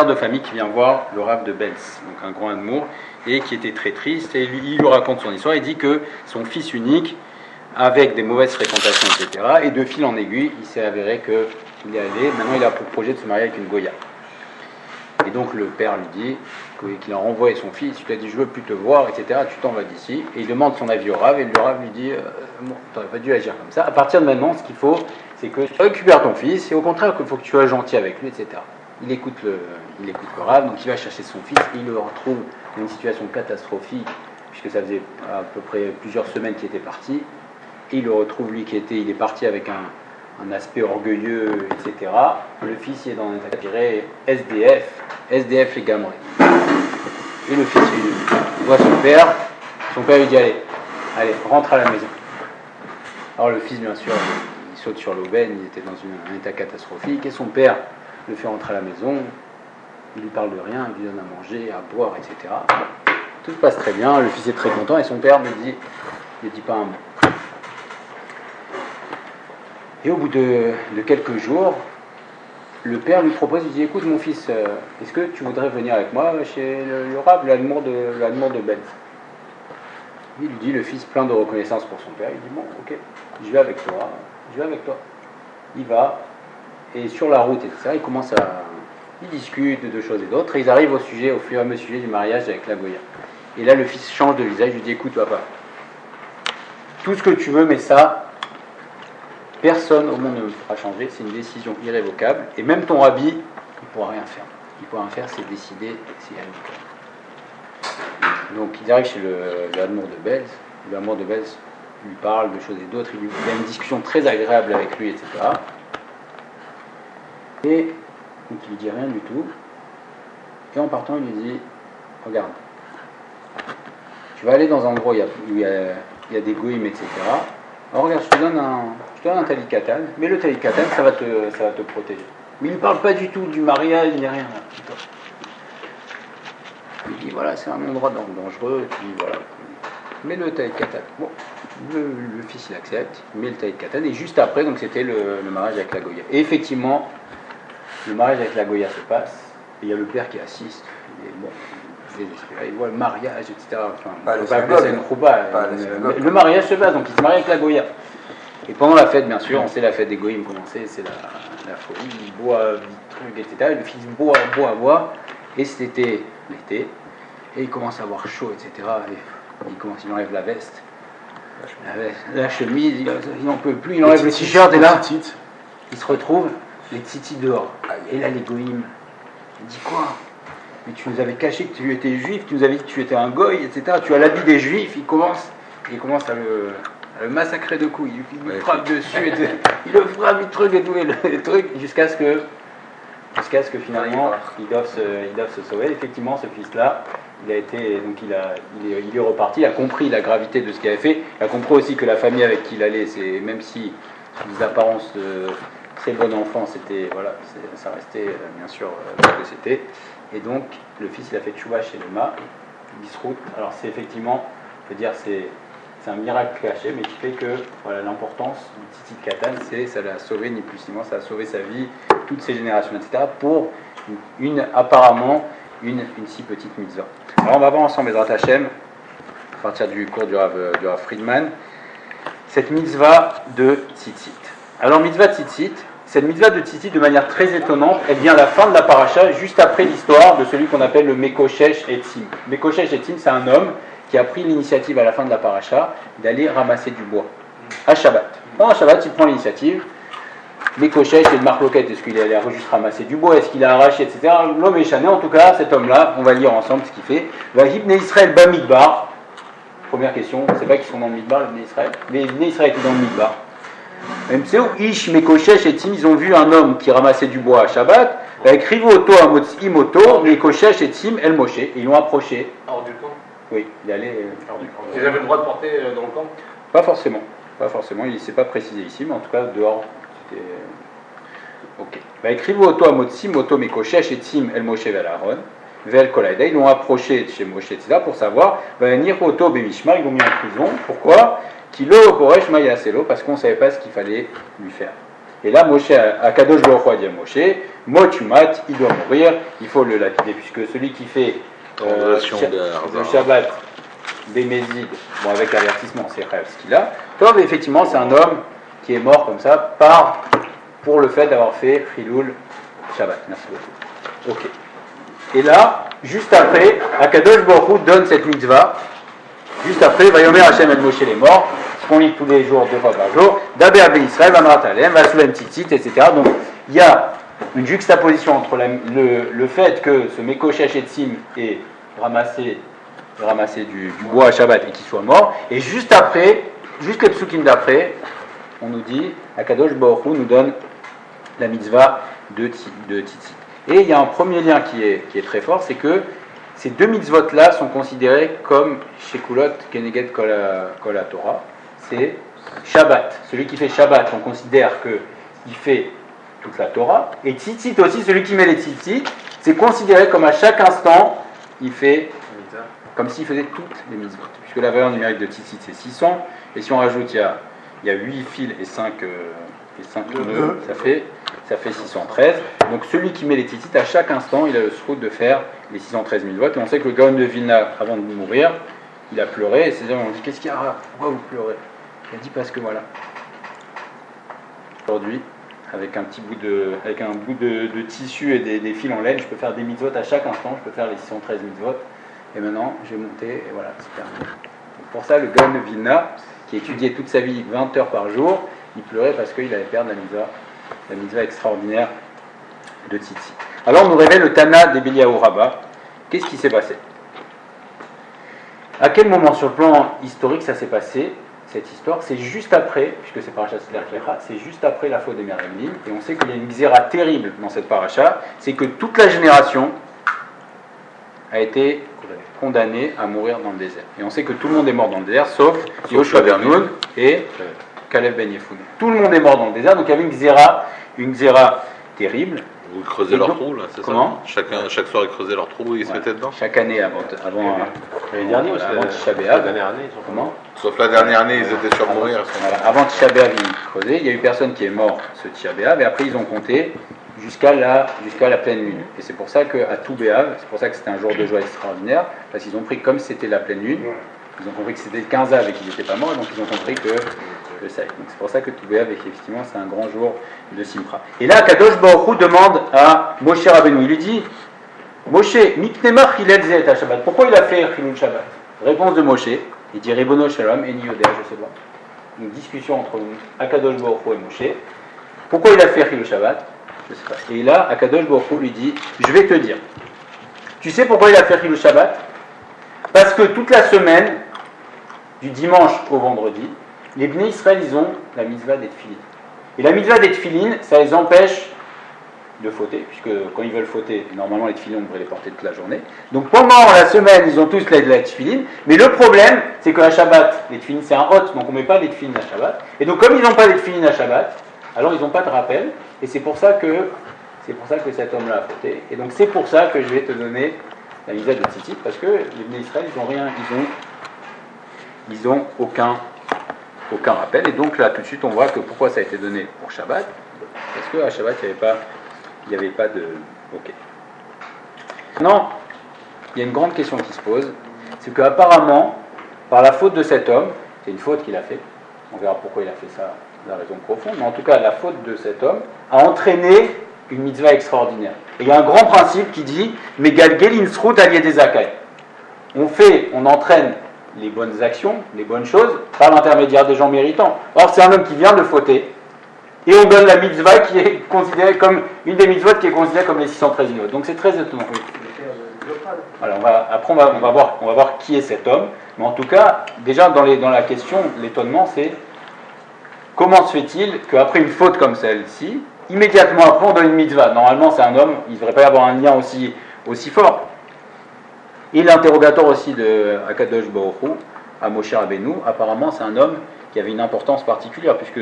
de famille qui vient voir le Rav de Belz, donc un grand admour, et qui était très triste, et il lui raconte son histoire. Il dit que son fils unique, avec des mauvaises fréquentations, etc., et de fil en aiguille, il s'est avéré qu'il est allé, maintenant il a pour projet de se marier avec une Goya. Et donc le père lui dit qu'il a renvoyé son fils, il lui a dit je veux plus te voir, etc., tu t'en vas d'ici, et il demande son avis au Rav, et le Rav lui dit bon, t'aurais pas dû agir comme ça, à partir de maintenant, ce qu'il faut, c'est que tu récupères ton fils, et au contraire, qu'il faut que tu sois gentil avec lui, etc. Il écoute le Rav, donc il va chercher son fils, et il le retrouve dans une situation catastrophique, puisque ça faisait à peu près plusieurs semaines qu'il était parti, et il le retrouve, lui, il est parti avec un aspect orgueilleux, etc. Le fils il est dans un état tiré SDF les gamins. Et le fils il voit son père lui dit allez, rentre à la maison. Alors le fils, bien sûr, il saute sur l'aubaine, il était dans un état catastrophique, et son père le fait rentrer à la maison, il lui parle de rien, il lui donne à manger, à boire, etc. Tout se passe très bien, le fils est très content, et son père ne dit pas un mot. Et au bout de quelques jours, le père lui propose, il dit écoute mon fils, est-ce que tu voudrais venir avec moi chez le Rav, l'admour de Belz? Il lui dit, le fils plein de reconnaissance pour son père, il dit bon ok, je vais avec toi. Il va, et sur la route, etc., ils discutent de choses et d'autres, et ils arrivent au fur et à mesure sujet du mariage avec la Goya. Et là le fils change de visage, il lui dit écoute papa, tout ce que tu veux, mais ça, personne au monde ne le fera changer, c'est une décision irrévocable, et même ton rabbi, il ne pourra rien faire. Il ne pourra rien faire, c'est décidé, c'est irrévocable. Donc il arrive chez le admour de Belz, le admour de Belz lui parle de choses et d'autres, il a une discussion très agréable avec lui, etc. Et donc il lui dit rien du tout, et en partant il lui dit regarde, tu vas aller dans un endroit où il y a des goïms, etc. Alors regarde, je te donne un talit katan, mais le talit katan, ça va te protéger. Mais il ne parle pas du tout du mariage, ni rien. Il dit voilà, c'est un endroit dangereux, et puis voilà. Mais le talit katan, bon, le fils il accepte, il met le talit katan, et juste après, donc c'était le mariage avec la Goya. Et effectivement, le mariage avec la Goya se passe, et il y a le père qui assiste, il est bon, désespéré, il voit le mariage, etc. Enfin, on ne peut pas appeler ça une chouba. Le mariage se passe, donc il se marie avec la Goya. Et pendant la fête, bien sûr, on sait la fête des goïms commencer, c'est la folie, il boit des trucs, etc. Et le fils boit, et c'était l'été, et il commence à avoir chaud, etc. Et il enlève la veste, la chemise, il n'en peut plus, il enlève le t-shirt, et là, il se retrouve, les tzitzit dehors. Et là, les goïms, il dit quoi? Mais tu nous avais caché que tu étais juif, tu nous avais dit que tu étais un goy, etc. Tu as l'habit des juifs, il commence à le massacrer de coups, il lui frappe dessus, il le frappe, il truc et tout, les trucs, jusqu'à ce que finalement ils doivent se sauver. Effectivement, ce fils-là, il est reparti, il a compris la gravité de ce qu'il avait fait, il a compris aussi que la famille avec qui il allait, même si les apparences de très bon enfant, ça restait bien sûr ce que c'était. Et donc le fils il a fait tchouva chez le Ma, Bisrout. Alors c'est effectivement, on peut dire c'est un miracle caché, mais qui fait que voilà, l'importance du Tzitzit Katan, ça l'a sauvé ni plus ni moins, ça a sauvé sa vie, toutes ses générations, etc. pour apparemment une si petite mitzvah. Alors on va voir ensemble Bezrat Hashem, à partir du cours du Rav Friedman, cette mitzvah de Tzitzit. Alors mitzvah Tzitzit, cette mitzvah de Tzitzit, de manière très étonnante, elle vient à la fin de la paracha, juste après l'histoire de celui qu'on appelle le Mekoshesh Etzim. Mekoshesh Etzim, c'est un homme qui a pris l'initiative à la fin de la paracha d'aller ramasser du bois à Shabbat. Pendant Shabbat, il prend l'initiative. Mekoshesh, c'est une marloquette, est-ce qu'il allait juste ramasser du bois, est-ce qu'il a arraché, etc. L'homme est chané, en tout cas, cet homme-là, on va lire ensemble ce qu'il fait. Vahib ne Israël ba Midbar. Première question, c'est pas qu'ils sont dans le Midbar, les Israël. Les Israël étaient dans le Midbar. Même c'est où Ish, Mekoshesh et Tim, ils ont vu un homme qui ramassait du bois à Shabbat, avec Rivoto, Amotzi, Moto, Mekoshesh et Tim, El Moshe, et ils l'ont approché. Hors du camp? Oui, il allait hors du camp. Ils avaient le droit de porter dans le camp? Pas forcément, il ne s'est pas précisé ici, mais en tout cas dehors, c'était. Ok. Avec Rivoto, Amotzi, Moto, Mekoshesh et Tim, El Moshe, Vel Aaron, Vel Kolaïda, ils l'ont approché de chez Moshe, etc., pour savoir, Niroto, Bemishma, ils l'ont mis en prison. Pourquoi? Kilo Koresh Mayaselo, parce qu'on ne savait pas ce qu'il fallait lui faire. Et là, Moshe, Akadosh Baruch Hu a dit à Moshe, Motumat, il doit mourir, il faut le lapider, puisque celui qui fait le Shabbat des Mésides, bon avec l'avertissement, c'est rêve ce qu'il a. Tov, effectivement, c'est un homme qui est mort comme ça pour le fait d'avoir fait Chilul Shabbat. Merci beaucoup. Ok. Et là, juste après, Akadosh Baruch Hu donne cette mitzvah. Juste après, Vayomer Hashem El Moshe les morts, ce qu'on lit tous les jours, 2 fois par jour. Daber Ben Israël, Vamrat Alem, Vasulem Tzitzit, etc. Donc, il y a une juxtaposition entre le fait que ce Mekoshesh Etzim ait ramassé du bois à Shabbat et qu'il soit mort, et juste après, juste les psukim d'après, on nous dit, Akadosh Baruch Hu nous donne la mitzvah de Tzitzit. Et il y a un premier lien qui est très fort, c'est que ces deux mitzvot-là sont considérés comme Shekulot Keneged Kol Torah. C'est Shabbat. Celui qui fait Shabbat, on considère qu'il fait toute la Torah. Et Tzitzit aussi, celui qui met les Tzitzit, c'est considéré comme à chaque instant, il fait comme s'il faisait toutes les mitzvot. Puisque la valeur numérique de Tzitzit, c'est 600. Et si on rajoute, il y a 8 fils et 5 nœuds, ça fait 613. Donc celui qui met les tzitzit, à chaque instant, il a le srout de faire les 613 000 votes. Et on sait que le Gaon de Vilna, avant de mourir, il a pleuré. Et ces hommes ont dit, qu'est-ce qu'il y a? Pourquoi vous pleurez? Il a dit, parce que voilà. Aujourd'hui, avec un bout de tissu et des fils en laine, je peux faire des mitzvot à chaque instant. Je peux faire les 613 mitzvot. Et maintenant, j'ai monté, et voilà, c'est terminé. Donc pour ça, le Gaon de Vilna, qui étudiait toute sa vie 20 heures par jour, il pleurait parce qu'il allait perdre la mitzvah extraordinaire de Tzitzit. Alors on nous révèle le Tana d'Eliyahu Rabbah. Qu'est-ce qui s'est passé? À quel moment sur le plan historique ça s'est passé, cette histoire? C'est juste après, puisque c'est Parashat Seder Kecha, c'est juste après la faute des Meraglim, et on sait qu'il y a une xéra terrible dans cette paracha, c'est que toute la génération a été condamnée à mourir dans le désert. Et on sait que tout le monde est mort dans le désert, sauf Yoshua ben Nun et Caleb ben Yefoune. Tout le monde est mort dans le désert, donc il y avait une xéra terrible. Vous creusez leur trou, là, c'est ça? Comment? Chaque soir, ils creusaient leur trou, ils se mettaient dedans? Chaque année, avant l'année dernière aussi, avant Tisha B'Av. La dernière année, Comment? Sauf la dernière année, ils étaient sur mourir. Voilà, avant Tisha B'Av, ils creusaient. Il y a eu personne qui est mort ce Tisha B'Av, et après ils ont compté jusqu'à la pleine lune. Et c'est pour ça qu'à tout B'Av, c'est pour ça que c'était un jour de joie extraordinaire, parce qu'ils ont pris comme c'était la pleine lune, ils ont compris que c'était le 15 Av et qu'ils n'étaient pas morts, donc ils ont compris que ça. Donc c'est pour ça que tout B'Av, effectivement, c'est un grand jour de Simcha. Et là, Kadosh Baruch Hu demande à Moshe Rabbeinu, il lui dit, Moshe, Miknemar Chilel Zeh et Shabbat. Pourquoi il a fait Chilul Shabbat? Réponse de Moshe, il dit Ribono Shalom, Eni Yodea, je sais pas. Une discussion entre Akadosh Baruch Hu et Moshe. Pourquoi il a fait Chilul Shabbat? Je sais pas. Et là, Akadosh Baruch Hu lui dit, je vais te dire. Tu sais pourquoi il a fait Chilul Shabbat? Parce que toute la semaine, du dimanche au vendredi, les Bnei Israël, ils ont la mitzvah des tefilin. Et la mitzvah des tefilin, ça les empêche de fauter, puisque quand ils veulent fauter, normalement les tefilin, on devrait les porter toute la journée. Donc pendant la semaine, ils ont tous la tefilin, mais le problème, c'est qu'à Shabbat, les tefilin, c'est un hot, donc on ne met pas les tefilin à Shabbat. Et donc comme ils n'ont pas les tefilin à Shabbat, alors ils n'ont pas de rappel, et c'est pour ça que cet homme-là a fauté. Et donc c'est pour ça que je vais te donner la mitzvah de tzitzit, parce que les Bnei Israël, ils n'ont rien, ils ont aucun rappel. Et donc là, tout de suite, on voit que pourquoi ça a été donné pour Shabbat, parce qu'à Shabbat, il n'y avait pas de... Ok. Maintenant, il y a une grande question qui se pose, c'est qu'apparemment, par la faute de cet homme, c'est une faute qu'il a fait, on verra pourquoi il a fait ça, la raison profonde, mais en tout cas, la faute de cet homme a entraîné une mitzvah extraordinaire. Et il y a un grand principe qui dit, Megal Gelin Srut Alié des Akai. On entraîne les bonnes actions, les bonnes choses, par l'intermédiaire des gens méritants. Or, c'est un homme qui vient de fauter, et on donne la mitzvah qui est considérée comme une des mitzvot qui est considérée comme les 613 mitzvot. Donc c'est très étonnant. Oui. Alors, après, on va voir qui est cet homme. Mais en tout cas, déjà dans la question, l'étonnement, c'est comment se fait-il qu'après une faute comme celle-ci, immédiatement après, on donne une mitzvah. Normalement, c'est un homme, il ne devrait pas y avoir un lien aussi fort. Et l'interrogatoire aussi de Akadosh Baruch Hu à Moshe Rabbeinu, apparemment c'est un homme qui avait une importance particulière, puisque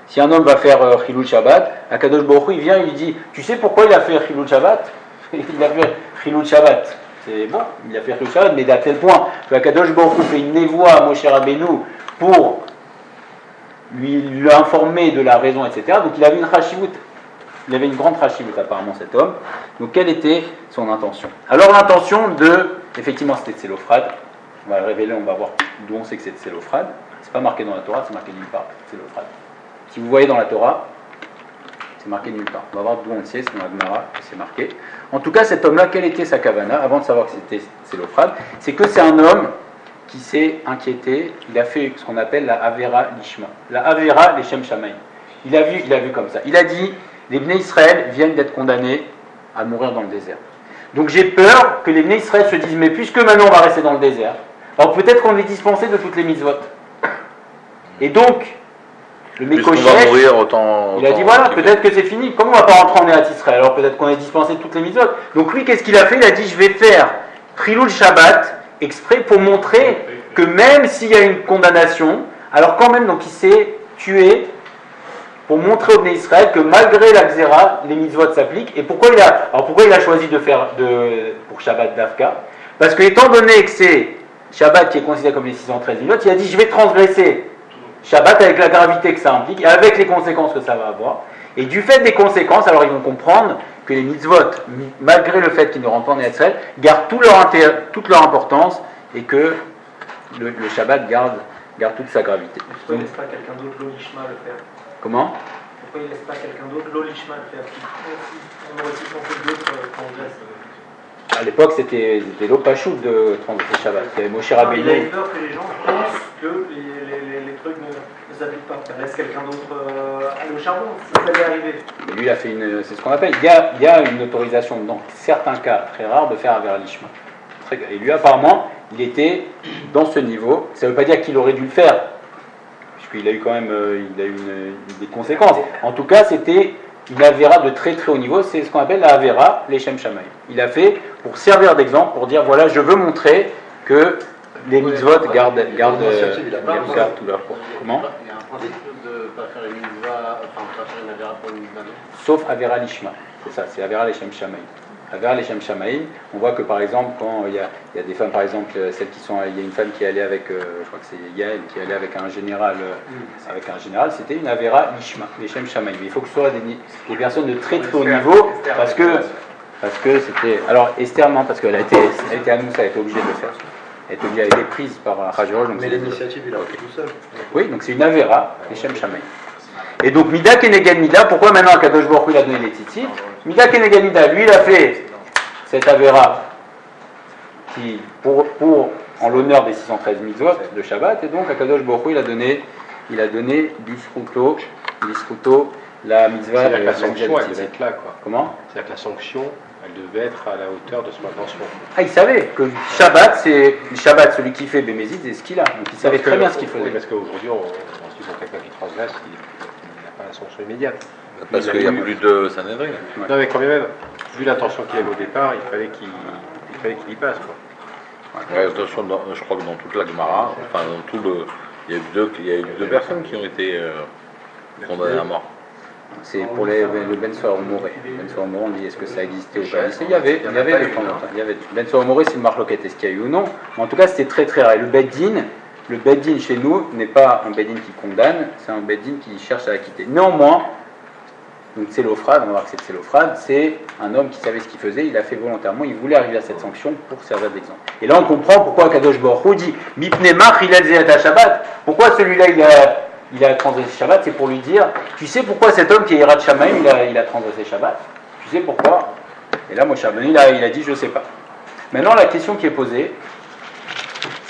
si un homme va faire Chilul Shabbat, Akadosh Baruch Hu il vient et il lui dit, tu sais pourquoi il a fait Chilul Shabbat? Il a fait Chilul Shabbat. C'est bon, il a fait Chilul Shabbat, mais à tel point que Akadosh Baruch Hu fait une névoie à Moshe Rabbeinu pour lui informer de la raison, etc. Donc il avait une chashivut il avait une grande rachivut apparemment cet homme. Donc quelle était son intention? Alors l'intention effectivement c'était Tselophrad. On va le révéler, on va voir d'où on sait que c'est Tselophrad. C'est pas marqué dans la Torah, c'est marqué nulle part, Tselophrad. Si vous voyez dans la Torah, c'est marqué nulle part. On va voir d'où on le sait, c'est dans la Gemara que c'est marqué. En tout cas, cet homme-là, quelle était sa kavana, avant de savoir que c'était Tselophrad? C'est que c'est un homme qui s'est inquiété, il a fait ce qu'on appelle la Avera Lishma. La Avera Leshem Shamaim. Il a vu comme ça. Il a dit, les Bnei Israël viennent d'être condamnés à mourir dans le désert. Donc j'ai peur que les Bnei Israël se disent, mais puisque maintenant on va rester dans le désert, alors peut-être qu'on est dispensé de toutes les mitzvot. Et donc, le Mekoshesh, il a dit voilà, peut-être que c'est fini. Comment on ne va pas rentrer en Eretz Israël? Alors peut-être qu'on est dispensé de toutes les mitzvot. Donc lui, qu'est-ce qu'il a fait? Il a dit, je vais faire Trilul Shabbat exprès pour montrer que même s'il y a une condamnation, alors quand même, donc il s'est tué pour montrer au Bnei Israël que malgré la Xéra, les mitzvot s'appliquent. Et pourquoi il a choisi de faire pour Shabbat d'Afka? Parce que étant donné que c'est Shabbat qui est considéré comme les 613 mitzvot, il a dit je vais transgresser Shabbat avec la gravité que ça implique et avec les conséquences que ça va avoir. Et du fait des conséquences, alors ils vont comprendre que les mitzvot, malgré le fait qu'ils ne rentrent pas en Eretz Israël, gardent toute leur importance et que le Shabbat garde toute sa gravité. Pourquoi il ne laisse pas quelqu'un d'autre l'olishma le faire? Comment? Pourquoi il ne laisse pas quelqu'un d'autre l'olishma le faire? On aurait aussi pensé d'autres transgressent. À l'époque, c'était l'opachou de transgresser Shabbat. Il y avait Moshe Rabbeinu. Il a eu peur que les gens pensent que les trucs ne s'appliquent pas. Ça laisse quelqu'un d'autre aller au charbon, si ça allait arriver. Mais lui, il a fait c'est ce qu'on appelle, il y a une autorisation dans certains cas très rares de faire Avera Lishma. Et lui, apparemment, il était dans ce niveau. Ça ne veut pas dire qu'il aurait dû le faire, puisqu'il a eu quand même des conséquences. En tout cas, c'était une Avera de très très haut niveau. C'est ce qu'on appelle la Avera Leshem Shamaim. Il a fait pour servir d'exemple, pour dire voilà, je veux montrer que les mitzvot gardent tout leur cours. Comment? Il y a un principe de ne pas faire une mitzvah, enfin pas faire une Avera pour une mitzvah. Sauf Avera Lishma. C'est ça, c'est Avera Leshem Shamaim. Avera Leshem Shamaim, on voit que par exemple, quand il y a des femmes, par exemple, celles qui sont. Il y a une femme qui est allée avec, je crois que c'est Yael, qui est allée avec un général, c'était une Avera Lishma, Leshem Shamaim. Mais il faut que ce soit des personnes de très très haut niveau, parce que c'était. Alors Esther, non, parce qu'elle était à nous, ça a été obligée de le faire. Elle a été prise par Rajorosh. Mais l'initiative, il a fait tout seul. Oui, donc c'est une Avera, Leshem Shamaim. Et donc Mida Kenegad Mida, pourquoi maintenant Kadosh Baruch Hu il a donné les tzitzit? Mida Kenegad Mida, lui il a fait cette Avera qui, en l'honneur des 613 mitzvot de Shabbat, et donc à Kadosh Baruch Hu il a donné l'isruto, la mitzvah. C'est-à-dire que la sanction, elle devait être là, quoi. Comment? C'est-à-dire que la sanction, elle devait être à la hauteur de son intention. Ah, il savait que Shabbat, celui qui fait Bémézid, c'est ce qu'il a. Donc il savait très bien ce qu'il faisait. Oui, parce qu'aujourd'hui, on se dit que quelqu'un qui transgresse, il n'a pas la sanction immédiate. Parce qu'il n'y a plus de Sanhedrin. Ouais. Non, mais quand même, vu l'intention qu'il avait au départ, il fallait qu'il y passe, quoi. Ouais, attention, je crois que dans toute la Gemara, enfin dans tout le, il y a eu deux personnes qui ont été condamnées à mort. C'est pour le Ben Soar Moré. Ben Soar Moré, on dit est-ce que ça existait ou pas? Il y avait de temps en temps. Ben Soar Moré, c'est une marloquette, est-ce qu'il y a eu ou non? Mais en tout cas, c'était très très rare. Et le Beddin chez nous n'est pas un Beddin qui condamne, c'est un Beddin qui cherche à acquitter. Néanmoins, donc Tselophrad, on va voir que c'est Tselophrad, c'est un homme qui savait ce qu'il faisait, il a fait volontairement, il voulait arriver à cette sanction pour servir d'exemple. Et là on comprend pourquoi Kadosh Baruch Hu dit Mipnemach Hilal Zeat Shabbat. Pourquoi celui-là il a transgressé Shabbat? C'est pour lui dire, tu sais pourquoi cet homme qui est Hirat Shamaim il a transgressé Shabbat? Tu sais pourquoi? Et là Moshe Rabbeinu il a dit je sais pas. Maintenant la question qui est posée,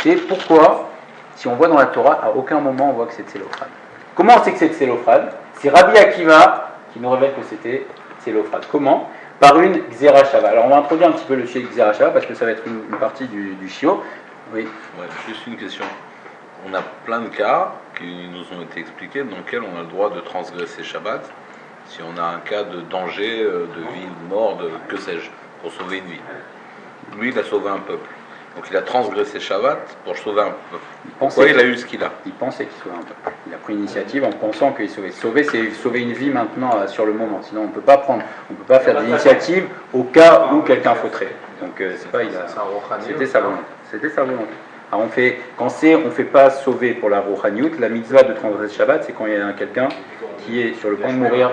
c'est pourquoi, si on voit dans la Torah, à aucun moment on voit que c'est Tselophrad. Comment on sait que c'est Tselophrad? C'est Rabbi Akiva qui nous révèle que c'était Tselophrad. Comment? Par une Xéra Shava. Alors on va introduire un petit peu le sujet Xéra Shava parce que ça va être une partie du Shio. Oui. Ouais, juste une question. On a plein de cas qui nous ont été expliqués dans lesquels on a le droit de transgresser Shabbat si on a un cas de danger, de vie, de mort, que sais-je, pour sauver une vie. Lui, il a sauvé un peuple. Donc il a transgressé Shabbat pour sauver un peuple. Pourquoi il a eu ce qu'il a? Il pensait qu'il sauvait un peuple. Il a pris l'initiative en pensant qu'il sauvait. Sauver, c'est sauver une vie maintenant sur le moment. Sinon, on ne peut pas faire d'initiative au cas où quelqu'un fautrait. Donc, c'était sa volonté. Alors, on ne fait pas sauver pour la Rouhaniout. La mitzvah de transgresser Shabbat, c'est quand il y a quelqu'un qui est sur le point de mourir,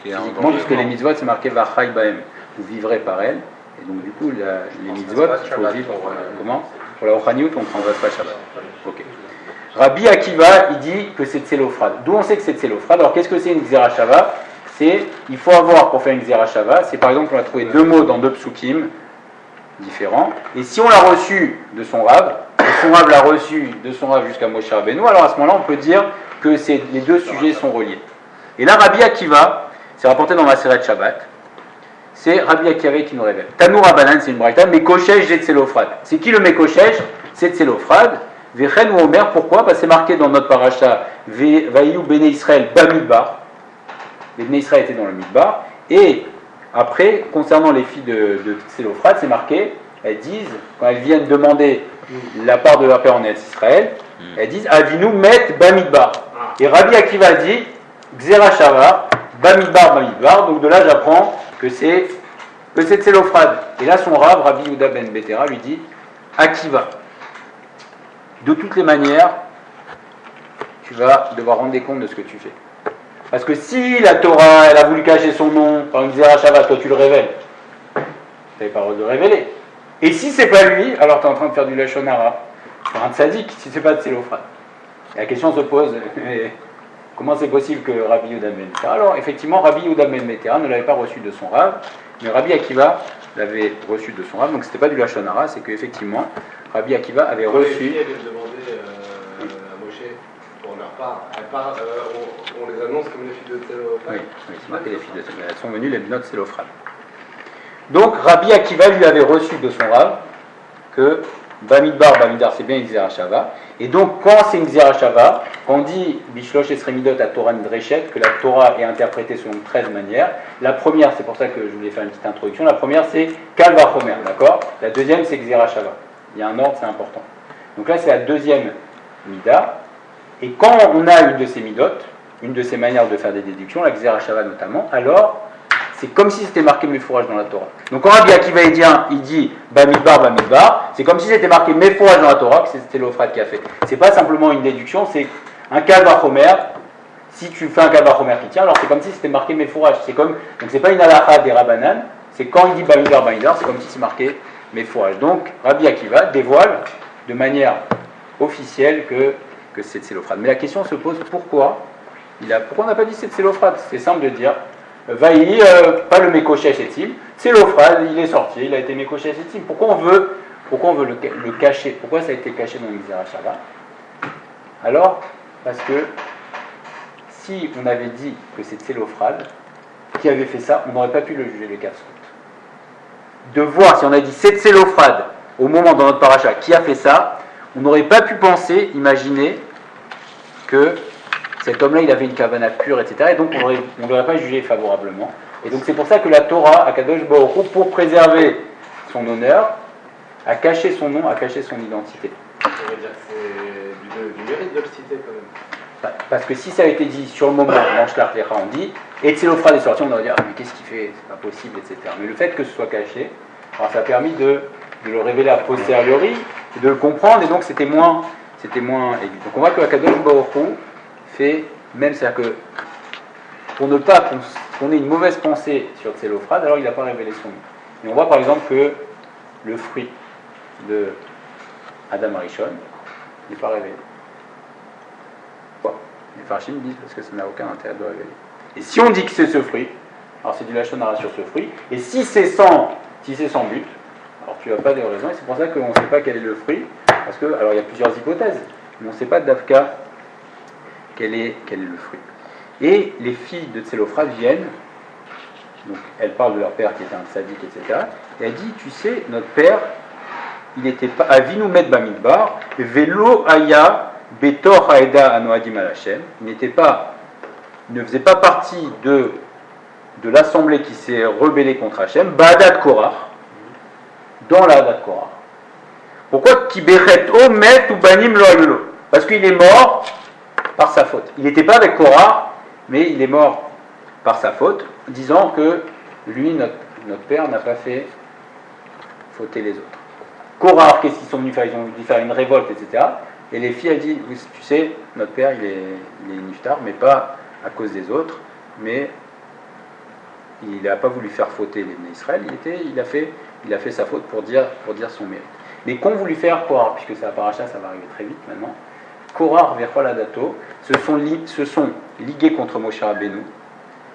qui est en physiquement, danger. puisque les mitzvot, c'est marqué Vachai Bahem, vous vivrez par elle. Et donc, du coup, les mitzvot, il faut vivre. Comment? Pour la Ochaniout, on ne transgresse pas Shabbat. Ok. Rabbi Akiva, il dit que c'est Tselophrad. D'où on sait que c'est Tselophrad? Alors, qu'est-ce que c'est une Xera Shava? Il faut avoir, pour faire une Xera Shava, c'est par exemple, on a trouvé deux mots dans deux psukim différents. Et si on l'a reçu de son Rav, et son Rav l'a reçu de son Rav jusqu'à Moshe Rabbeinu, alors à ce moment-là, on peut dire que les deux sujets sont reliés. Et là, Rabbi Akiva, c'est rapporté dans Maseret Shabbat, c'est Rabbi Akiva qui nous révèle. Tanou Rabbanan, c'est une braïta, Mekoshesh j'ai Tselophrad. C'est qui le Mekoshesh? C'est Tselophrad. Vechen ou Omer, pourquoi? Parce que c'est marqué dans notre paracha, Vaïou Bene Israël Bamidbar. Les Bene Israël étaient dans le Midbar. Et après, concernant les filles de Tselophrad, c'est marqué, elles disent, quand elles viennent demander la part de leur père en Israël, elles disent Avinu met Bamidbar. Et Rabbi Akiva dit Xera Shava, Bamidbar. Donc de là, j'apprends que c'est Tselophrad. Et là, son Rav, Rabbi Yehuda ben Betera, lui dit Akiva. De toutes les manières, tu vas devoir rendre des comptes de ce que tu fais. Parce que si la Torah, elle a voulu cacher son nom par une Xera Shava, toi tu le révèles, tu n'avais pas le droit de le révéler. Et si c'est pas lui, alors tu es en train de faire du Lashon Hara. Tu es un tzaddik si c'est pas de Tselophrad. Et la question se pose, comment c'est possible que Rabbi Yehuda ben Betera? Alors effectivement, Rabbi Yehuda ben Betera ne l'avait pas reçu de son Rav, mais Rabbi Akiva l'avait reçu de son Rav, donc c'était pas du Lashon Hara, c'est qu'effectivement, Rabbi Akiva avait reçu. Les filles, elles viennent demander à Moshe pour leur part. On les annonce comme les filles de Tselophrad. Oui, c'est marqué les filles de Tselophrad. Elles sont venues les notes Tselophrad. Donc Rabbi Akiva lui avait reçu de son Rav que Bamidbar, c'est bien une Xera Shava. Et donc quand c'est une Xera Shava, quand on dit Bishlosh et Sremidot à Torah Nidreshet, que la Torah est interprétée selon 13 manières, la première, c'est pour ça que je voulais faire une petite introduction, la première c'est Kal Vachomer, d'accord? La deuxième c'est Xera Shava. Il y a un ordre, c'est important. Donc là c'est la deuxième Mida. Et quand on a une de ces Midot, une de ces manières de faire des déductions, la Xera Shava notamment, alors c'est comme si c'était marqué Mefourage dans la Torah. Donc quand Rabbi Akiva il dit Bamidbar, c'est comme si c'était marqué Mefourage dans la Torah, que c'était Tselophrad qui a fait. C'est pas simplement une déduction, c'est un Kal Vachomer. Si tu fais un Kal Vachomer qui tient, alors c'est comme si c'était marqué Mefourage. C'est comme, donc c'est pas une halakha des Rabbanan, c'est quand il dit Bamidbar, c'est comme si c'est marqué Mefourage. Donc Rabbi Akiva dévoile de manière officielle que c'est Tselophrad. Mais la question se pose pourquoi on n'a pas dit c'est Tselophrad? C'est simple de dire Vaï, pas le Mekoshesh Etim, Tselophrad, il est sorti, il a été Mekoshesh Etim. Pourquoi on veut le cacher? Pourquoi ça a été caché dans le Xera Shava? Alors, parce que si on avait dit que c'est Tselophrad qui avait fait ça, on n'aurait pas pu le juger le 4 août. De voir, si on a dit c'est Tselophrad au moment dans notre paracha qui a fait ça, on n'aurait pas pu penser, imaginer que cet homme-là, il avait une kavana pure, etc. Et donc, on ne l'aurait pas jugé favorablement. Et donc, c'est pour ça que la Torah, Akadosh Baruch Hu, pour préserver son honneur, a caché son nom, a caché son identité. On va dire que c'est du mérite de le citer quand même. Parce que si ça a été dit sur le moment, dans Shlach Lecha, on dit, et Tselophrad est sorti, on aurait dit, ah, mais qu'est-ce qu'il fait? C'est pas possible, etc. Mais le fait que ce soit caché, alors ça a permis de le révéler a posteriori, et de le comprendre, et donc c'était moins aigu. Donc on voit que Akadosh Baruch Hu fait, même c'est-à-dire que pour ne pas qu'on ait une mauvaise pensée sur Tselophrad, alors il n'a pas révélé son nom. Et on voit par exemple que le fruit de Adam Arishon n'est pas révélé. Pourquoi? Les Farshim disent parce que ça n'a aucun intérêt de le révéler. Et si on dit que c'est ce fruit, alors c'est du Lashon Hara sur ce fruit, et si c'est sans but, alors tu n'as pas de raison, et c'est pour ça qu'on ne sait pas quel est le fruit, parce que, alors il y a plusieurs hypothèses, mais on ne sait pas d'Afka quel est le fruit. Et les filles de Tselophrad viennent, donc elles parlent de leur père qui était un tzaddik, etc. Et elle dit, tu sais, notre père, il n'était pas Avinu met Bamidbar, Velo Aya Betor Haeda Anoadim al Hashem. Il ne faisait pas partie de l'assemblée qui s'est rebellée contre Hashem, Ba'adat Korach, dans la Hadat Korach. Pourquoi Kiberet O met ou Banim Lo Ayulo? Parce qu'il est mort par sa faute. Il n'était pas avec Korah, mais il est mort par sa faute, disant que lui, notre père, n'a pas fait fauter les autres. Korah, qu'est-ce qu'ils sont venus faire? Ils ont voulu faire une révolte, etc. Et les filles, elles disent, oui, tu sais, notre père, il est niftar, mais pas à cause des autres, mais il n'a pas voulu faire fauter les Bnei Israël, il a fait sa faute pour dire son mérite. Mais qu'ont voulu faire Korah, puisque c'est la paracha, ça va arriver très vite maintenant. Korah Vechol Adato se sont ligués contre Moshe Rabbeinu,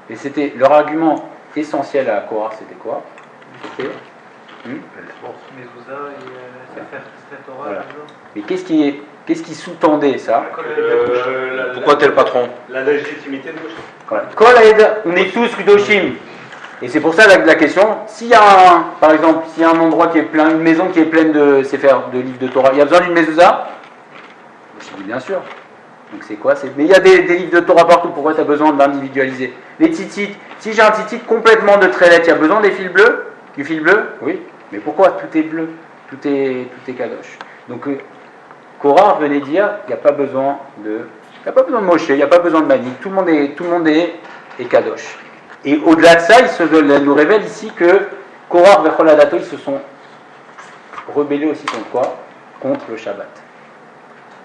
et c'était leur argument essentiel à Korah, c'était quoi? C'était Mezouza et Sefer Torah. Voilà. Mais qu'est-ce qui sous-tendait ça? Pourquoi t'es le patron? La légitimité de Moshe. Voilà. Kol Haed, on est tous Kudoshim. Et c'est pour ça la question, s'il y a par exemple, s'il y a un endroit qui est plein, une maison qui est pleine de livres de Torah, il y a besoin d'une mezouza? Je dis bien sûr. Donc c'est quoi? Mais il y a des livres de Torah partout, pourquoi tu as besoin d'individualiser? Les titites, si j'ai un titite complètement de trélet, il y a besoin des fils bleus? Du fil bleu? Oui. Mais pourquoi tout est bleu? Tout est kadosh. Donc Korah venait dire, il n'y a pas besoin de Moshe, il n'y a pas besoin de Mani, tout le monde est kadosh. Et au-delà de ça, il nous révèle ici que Korah Vechol Adato, ils se sont rebellés aussi contre quoi? Contre le Shabbat.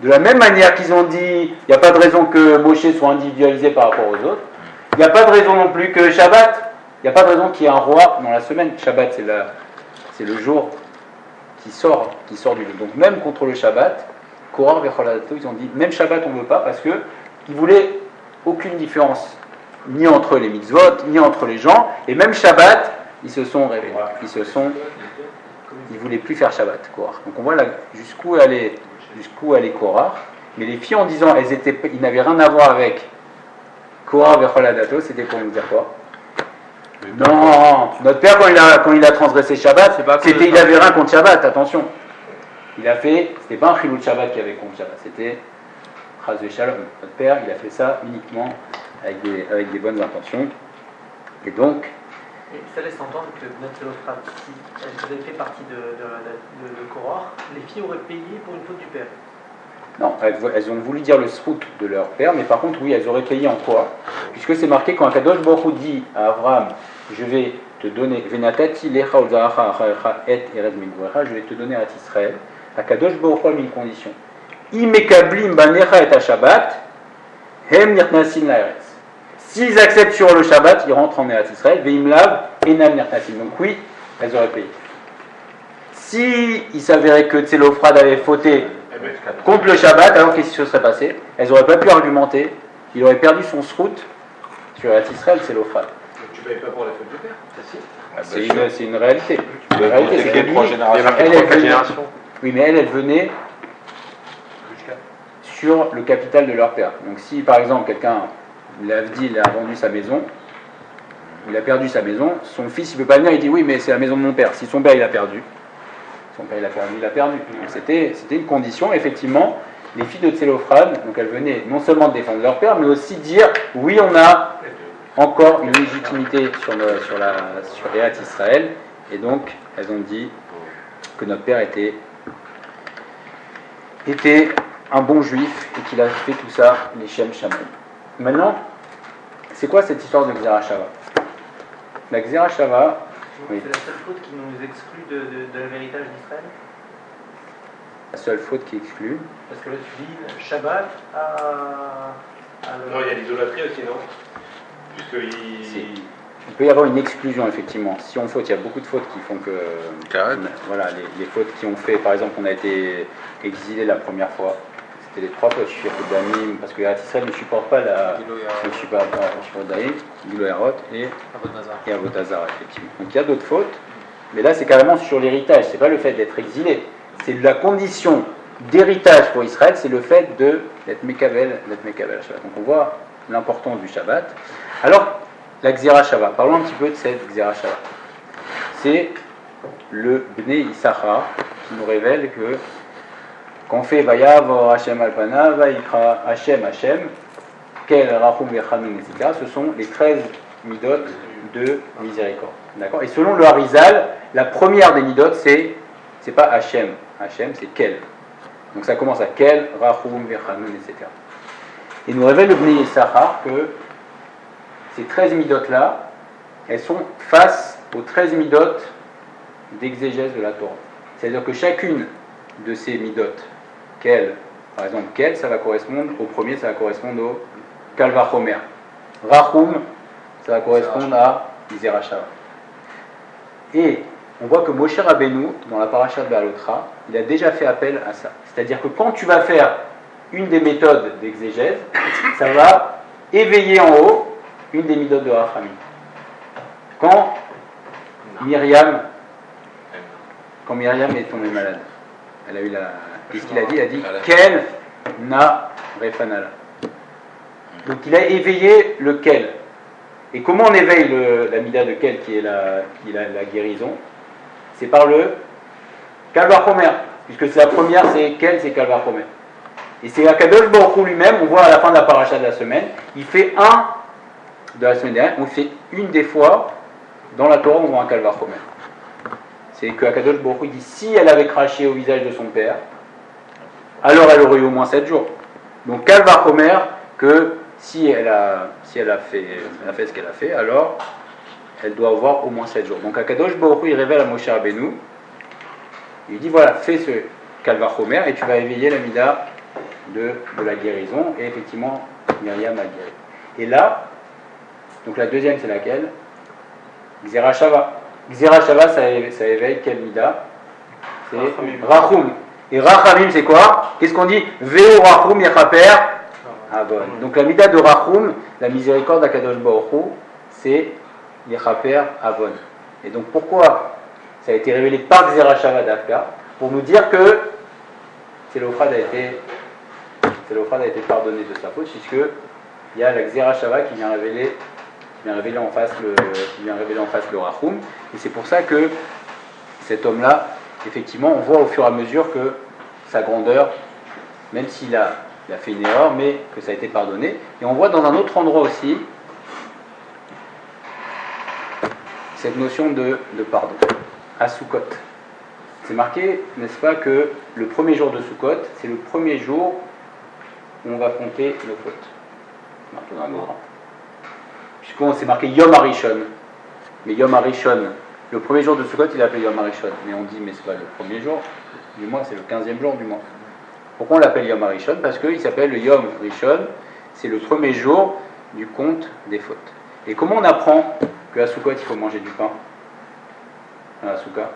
De la même manière qu'ils ont dit, il n'y a pas de raison que Moshe soit individualisé par rapport aux autres, il n'y a pas de raison non plus que Shabbat, il n'y a pas de raison qu'il y ait un roi dans la semaine. Shabbat, c'est le jour qui sort du lieu. Donc même contre le Shabbat, Korah Vechol Adato, ils ont dit, même Shabbat on ne veut pas, parce qu'ils voulaient aucune différence, ni entre les mitzvot, ni entre les gens, et même Shabbat, ils se sont réveillés. Ils ne voulaient plus faire Shabbat, Korah. Donc on voit là jusqu'où allait Korah, mais les filles en disant ils n'avaient rien à voir avec Korah Vechol Adato, c'était pour nous dire quoi? Non, notre père quand il a transgressé Shabbat, il avait rien contre Shabbat, attention. C'était pas un chilou de Shabbat qu'il avait contre Shabbat, c'était Chas Shalom. Notre père, il a fait ça uniquement avec des bonnes intentions. Et donc, et ça laisse entendre que notre Célophane, si elles avaient fait partie de Korah, les filles auraient payé pour une faute du père. Non, elles ont voulu dire le srout de leur père, mais par contre, oui, elles auraient payé en quoi? Puisque c'est marqué quand Kadosh Baruch Hu dit à Abraham, je vais te donner, Venatati lecha uzaracha acharecha et eretz migdorecha, je vais te donner à Israël. À Kadosh Baruch Hu a mis une condition. Imekablim banecha et Shabbat, hem nirtnasin laeretz. S'ils acceptent sur le Shabbat, ils rentrent en Eretz Israël, veimlav enam nirtnasin. Donc oui, elles auraient payé. Si il s'avérait que Tselophrad avait fauté contre le Shabbat, alors qu'est-ce qui se serait passé? Elles n'auraient pas pu argumenter, il aurait perdu son srout sur Eretz Israël, Tselophrad. Donc tu ne payes pas pour la faute du père? C'est une réalité. Tu veux hypothéquer 3 générations. Oui, mais elle venait sur le capital de leur père. Donc si par exemple quelqu'un, il a vendu sa maison, il a perdu sa maison, son fils il ne peut pas venir, il dit oui mais c'est la maison de mon père. Si son père il a perdu, il a perdu. Donc c'était une condition, effectivement, les filles de Tselophrad, donc elles venaient non seulement défendre leur père, mais aussi dire oui on a encore une légitimité sur Eretz Israël, et donc elles ont dit que notre père était un bon juif et qu'il a fait tout ça, les Shem Shamon. Maintenant, c'est quoi cette histoire de Gzera Shava? La Gzera Shava, oui. C'est la seule faute qui nous exclut de l'héritage d'Israël? La seule faute qui exclut. Parce que là tu dis Shabbat Non, il y a l'idolâtrie aussi, non? Il peut y avoir une exclusion, effectivement. Si on faute, il y a beaucoup de fautes qui font que. Voilà, les fautes qui ont fait, par exemple, on a été exilé la première fois. C'était les 3 fautes. Je suis Damim, parce que Israël ne supporte pas ne supporte pas Damim, Gilo Yarot et Avotazar, effectivement. Donc il y a d'autres fautes, mais là c'est carrément sur l'héritage. C'est pas le fait d'être exilé. C'est la condition d'héritage pour Israël, c'est le fait d'être Mekavel Shabbat. Donc on voit l'importance du Shabbat. Alors, la Gzera Shava, parlons un petit peu de cette Gzera Shava. C'est le Bnei Issachar qui nous révèle que quand on fait Vayav Hashem Alpana, Vaikra Hashem Hashem, Kel Rachum Vechanun, etc., ce sont les 13 midot de miséricorde. D'accord? Et selon le Harizal, la première des midot, c'est pas Hashem. Hashem, c'est Kel. Donc ça commence à Kel, Rachum Vechanun, etc. Et nous révèle le Bnei Issachar que ces 13 midot-là, elles sont face aux 13 midot d'exégèse de la Torah. C'est-à-dire que chacune de ces midot, par exemple, Kel, ça va correspondre au premier, ça va correspondre au Kal Vachomer. Rachum, ça va correspondre à Zerachava. Et on voit que Moshe Rabbeinu, dans la parasha de Be'alotra, il a déjà fait appel à ça. C'est-à-dire que quand tu vas faire une des méthodes d'exégèse, ça va éveiller en haut une des méthodes de Rachamim. Quand Myriam est tombée malade, elle a eu la... Qu'est-ce qu'il a dit? Il a dit Kel na refanala. Donc il a éveillé le Kel. Et comment on éveille la mida de Kel qui est la guérison? C'est par le Kalvachomer. Puisque c'est la première, c'est Kel, c'est Kalvachomer. Et c'est Akadosh Baruch Hu lui-même, on voit à la fin de la paracha de la semaine, il fait un de la semaine dernière, on fait une des fois, dans la Torah, on voit un Kalvachomer. C'est que Akadosh Baruch Hu dit si elle avait craché au visage de son père, alors elle aurait eu au moins 7 jours. Donc Kalvachomer, que si elle a fait ce qu'elle a fait, alors elle doit avoir au moins 7 jours. Donc Akadosh Baruch Hu, il révèle à Moshe Rabbeinu, il dit voilà, fais ce Kalvachomer et tu vas éveiller la mida de la guérison. Et effectivement, Myriam a guéri. Et là, donc la deuxième c'est laquelle? Zerachava. Zerachava, ça éveille quelle mida? C'est Rachum. Et Rachamim, c'est quoi? Qu'est-ce qu'on dit? Veo Rachum Yechaper Avon. Donc la mida de Rachum, la miséricorde d'Akadosh Baruch Hu, c'est Yechaper Avon. Et donc pourquoi ça a été révélé par Zerachava d'Afka? Pour nous dire que Télophrade a été pardonné de sa faute, puisque il y a la Zerachava qui vient révéler en face le Rachum. Et c'est pour ça que cet homme-là, effectivement, on voit au fur et à mesure que sa grandeur, même s'il a fait une erreur, mais que ça a été pardonné. Et on voit dans un autre endroit aussi cette notion de pardon, à Sukkot. C'est marqué, n'est-ce pas, que le premier jour de Sukkot, c'est le premier jour où on va compter nos fautes. C'est marqué dans un autre. Puisqu'on s'est marqué Yom Harishon. Mais Yom Harishon, le premier jour de Sukkot, il est appelé Yom Harishon. Mais on dit, mais c'est pas le premier jour du mois, c'est le 15e jour du mois. Pourquoi on l'appelle Yom Harishon? Parce qu'il s'appelle le Yom Rishon, c'est le premier jour du compte des fautes. Et comment on apprend qu'à Sukkot, il faut manger du pain? À la Souka.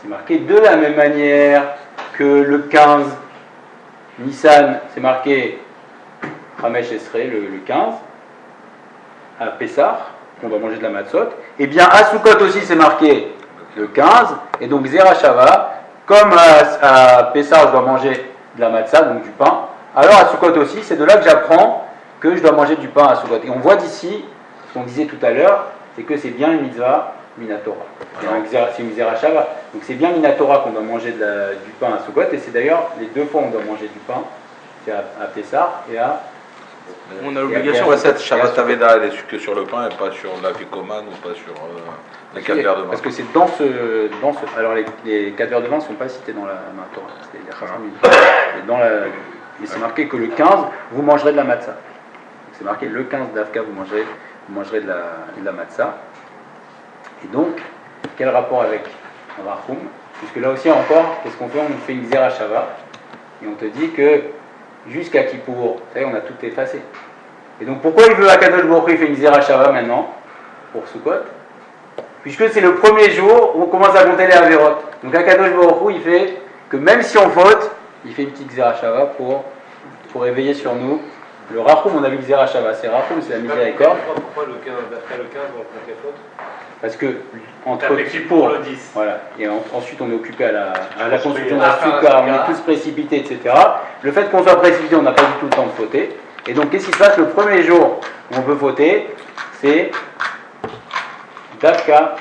C'est marqué de la même manière que le 15 Nissan, c'est marqué Hamesh Esrei, le 15, à Pessah, qu'on doit manger de la matzot. Et bien à Sukkot aussi, c'est marqué le 15, et donc Zerachava, comme à Pessah, je dois manger de la matzah, donc du pain, alors à Sukkot aussi, c'est de là que j'apprends que je dois manger du pain à Sukkot. Et on voit d'ici, ce qu'on disait tout à l'heure, c'est que c'est bien une mitzvah Minatora. C'est une Zerachava. Donc c'est bien Minatora qu'on doit manger du pain à Sukkot, et c'est d'ailleurs les deux fois où on doit manger du pain, c'est à Pessah et à... On a l'obligation de cette Shabbat Aveda, elle est que sur le pain et pas sur l'afikoman ou pas sur les 4 verres de vin. Parce que c'est alors les 4 verres de vin ne sont pas cités dans la Torah, c'est les Chachamim. Et c'est marqué que le 15, vous mangerez de la matzah. C'est marqué le 15 d'Afka, vous mangerez de la matzah. Et donc, quel rapport avec Rachum? Puisque là aussi encore, qu'est-ce qu'on fait? On fait une Zerachava et on te dit que jusqu'à Kippour, ça y est, on a tout effacé. Et donc pourquoi il veut Akadosh Baruch Hu, il fait une Zerachava maintenant pour Sukkot? Puisque c'est le premier jour où on commence à compter les Averot. Donc Akadosh Baruch Hu, il fait que même si on faute, il fait une petite Zerachava pour éveiller sur nous le Rachum. On a vu que Zerachava, c'est Rachum, c'est la miséricorde. Pourquoi le 15, après le 15, on compte les fautes? Parce que entre Kippour, voilà, et ensuite on est occupé à la construction de la Souka, on est tous précipités, etc. Le fait qu'on soit précipité, on n'a pas du tout le temps de fauter. Et donc qu'est-ce qui se passe le premier jour où on peut fauter? C'est Dafka,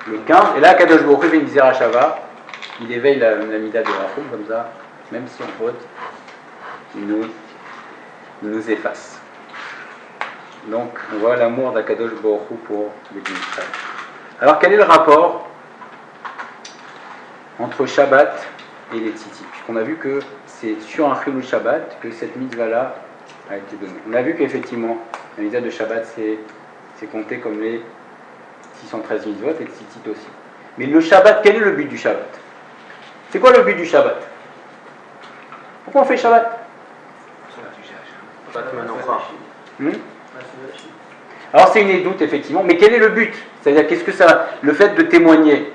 le 15. Et là, Kadosh Baruch Hu fait une Zerachava, il éveille la mida de Rachum, comme ça, même si on faute, il nous efface. Donc on voit l'amour d'Akadosh Baruch Hu pour les Israël. Alors quel est le rapport entre Shabbat et les tzitzit? Puisqu'on a vu que c'est sur un Chilul Shabbat que cette mitzvah-là a été donnée. On a vu qu'effectivement, la mitzvah de Shabbat c'est compté comme les 613 mitzvot et le tzitzit aussi. Mais le Shabbat, quel est le but du Shabbat? C'est quoi le but du Shabbat? Pourquoi on fait Shabbat? Hmm. Alors c'est une édoute effectivement, mais quel est le but? C'est-à-dire qu'est-ce que ça, le fait de témoigner,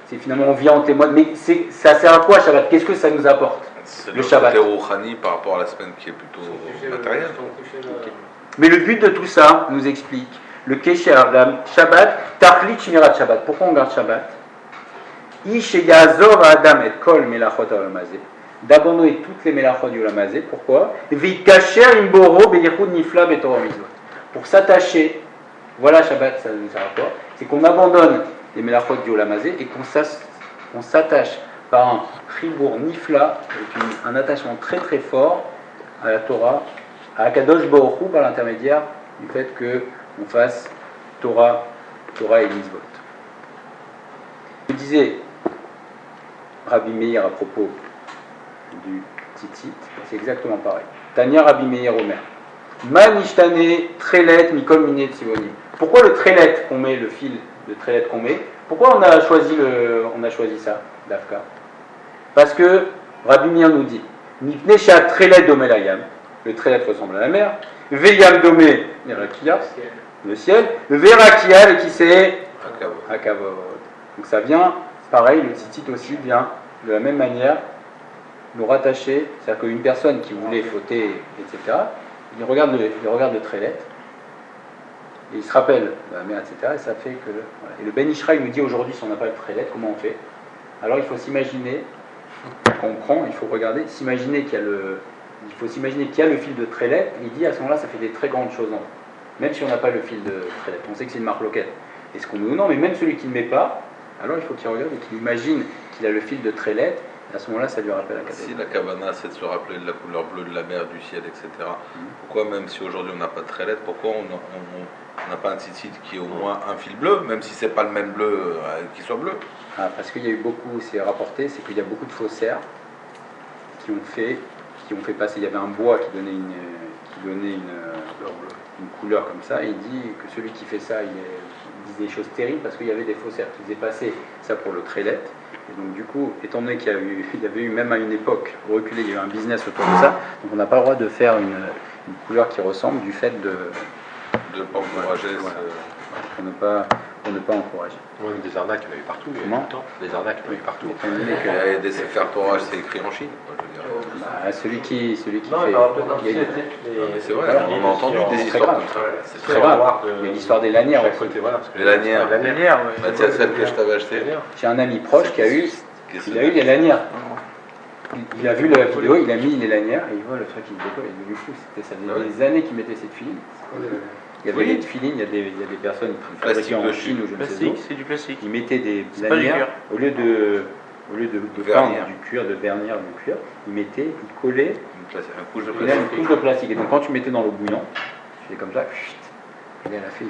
c'est finalement on vient en témoigne, mais ça sert à quoi Shabbat? Qu'est-ce que ça nous apporte? C'est Le le Shabbat. côté rouhani par rapport à la semaine qui est plutôt matérielle. Mais le but de tout ça nous explique le Kesher, la Shabbat, Tachlit Shmirat Shabbat. Pourquoi on garde Shabbat? Ish Yazor Adam et Kol Melachot Olamazé. D'abandonner toutes les Melachot du Olamazé. Pourquoi? Vikacher Imboro Beyechud Nifla Betorah Mitzvot. Pour s'attacher, voilà Shabbat, ça nous sert à quoi? C'est qu'on abandonne les Melachot du Olamazé et qu'on s'attache par un Chibour Nifla, avec un attachement très très fort à la Torah, à Akadosh Baruch Hu, par l'intermédiaire du fait qu'on fasse Torah et Mitzvot. Je disais Rabbi Meir à propos du Tzitzit, c'est exactement pareil. Tanya Rabbi Meir Omer. Manishtane Trelet Mikol Miné Tzivonim. Pourquoi le Trelet qu'on met, le fil de Trelet qu'on met? Pourquoi on a choisi ça, Dafka? Parce que Rabbi Meir nous dit Mipne Sha Trelet Domelayam. Le Trelet ressemble à la mer. Veyam Domé Rakia, le ciel. Verakia, qui c'est Akavod. Donc ça vient, pareil, le tzitzit aussi vient de la même manière nous rattacher, c'est-à-dire qu'une personne qui voulait fauter, etc., il regarde le Trelet, et il se rappelle de la mer, etc., et ça fait que... Voilà. Et le Ben Ishraï nous dit aujourd'hui, si on n'a pas le Trelet, comment on fait? Alors il faut s'imaginer, quand on prend, il faut regarder, s'imaginer qu'il y a le fil de Trelet, et il dit à ce moment-là, ça fait des très grandes choses, même si on n'a pas le fil de Trelet. On sait que c'est une marque loquette. Est-ce qu'on nous... Non, mais même celui qui ne met pas, alors il faut qu'il regarde et qu'il imagine qu'il a le fil de Trelet, et à ce moment-là, ça lui rappelle la Kabbana. Si la Kabbana, c'est de se rappeler de la couleur bleue de la mer, du ciel, etc., pourquoi, même si aujourd'hui on n'a pas de Trelet, pourquoi on n'a pas un tzitzit qui ait au moins un fil bleu, même si c'est pas le même bleu qui soit bleu? Parce qu'il y a eu beaucoup, c'est rapporté, c'est qu'il y a beaucoup de faussaires qui ont fait passer, il y avait un bois qui donnait une couleur comme ça, et il dit que celui qui fait ça, il disait des choses terribles parce qu'il y avait des faussaires qui faisaient passer ça pour le Trelet. Et donc du coup, étant donné qu'il y avait eu même à une époque reculée, il y a eu un business autour de ça, donc on n'a pas le droit de faire une couleur qui ressemble du fait de ne pas encourager, pour ne pas encourager. Ouais, des arnaques, il y en a eu partout. Comment? Des arnaques, il y en a eu partout. Il y a des Sefer Torah, c'est écrit en Chine. Celui qui fait... C'est vrai, on a entendu des histoires comme ça. C'est très grave. Il y a l'histoire des lanières aussi. Les lanières. Tiens, celle que je t'avais achetée. J'ai un ami proche qui a eu les lanières. Il a vu la vidéo, il a mis les lanières et il voit le truc qui décolle. Il est devenu fou. Ça faisait des années qu'il mettait cette filine. Il y avait des filines, il y a des personnes qui fabriquaient en Chine ou je ne sais où. C'est du plastique. Ils mettaient des lanières au lieu de peindre du cuir, de vernir du cuir, ils collaient une couche de plastique. Et donc quand tu mettais dans l'eau bouillante, tu fais comme ça, et à la fin,